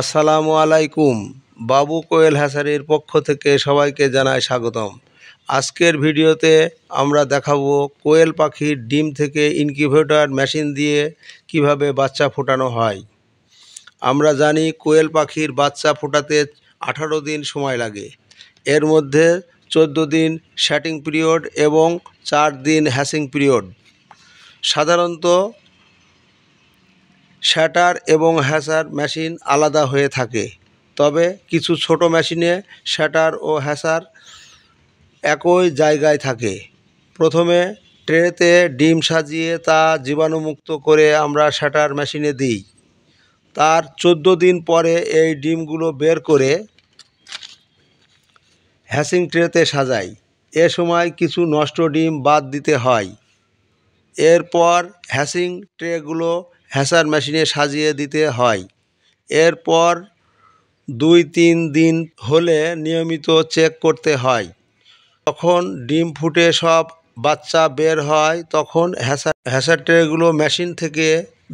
আসসালামু আলাইকুম। বাবু কোয়েল হ্যাচারির পক্ষ থেকে সবাইকে জানাই স্বাগতম। আজকের ভিডিওতে আমরা দেখাবো কোয়েল পাখির ডিম থেকে ইনকিউবেটর মেশিন দিয়ে কিভাবে বাচ্চা ফোটানো হয়। আমরা জানি কোয়েল পাখির বাচ্চা ফোটাতে 18 দিন সময় লাগে। এর মধ্যে 14 দিন সেটিং পিরিয়ড এবং 4 দিন হ্যাচিং পিরিয়ড। সাধারণত শ্যাটার এবং হ্যাচার মেশিন আলাদা হয়ে থাকে, তবে কিছু ছোট মেশিনে শ্যাটার ও হ্যাচার একই জায়গায় থাকে। প্রথমে ট্রেতে ডিম সাজিয়ে তা জীবাণুমুক্ত করে আমরা শ্যাটার মেশিনে দিই। তার 14 দিন পরে এই ডিমগুলো বের করে হ্যাচিং ট্রেতে সাজাই। এ সময় কিছু নষ্ট ডিম বাদ দিতে হয়। এরপর হ্যাচিং ট্রেগুলো হ্যাচার মেশিনে সাজিয়ে দিতে হয়। এরপর 2-3 দিন হলে নিয়মিত চেক করতে হয়। যখন ডিম ফুটে সব বাচ্চা বের হয় তখন হ্যাচার ট্রেগুলো মেশিন থেকে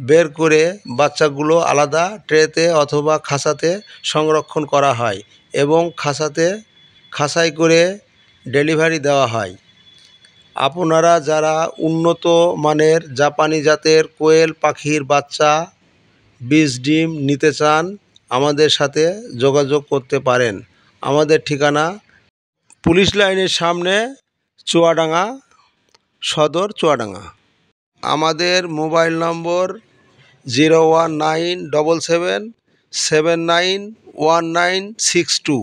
বের করে বাচ্চাগুলো আলাদা ট্রেতে অথবা খাঁচাতে সংরক্ষণ করা হয় এবং খাঁচাই করে ডেলিভারি দেওয়া হয়। আপনারা যারা উন্নত মানের জাপানি জাতের কোয়েল পাখির বাচ্চা বীজ ডিম নিতে চান আমাদের সাথে যোগাযোগ করতে পারেন। আমাদের ঠিকানা পুলিশ লাইনের সামনে, চুয়াডাঙ্গা সদর, চুয়াডাঙ্গা। আমাদের মোবাইল নম্বর 01977791962।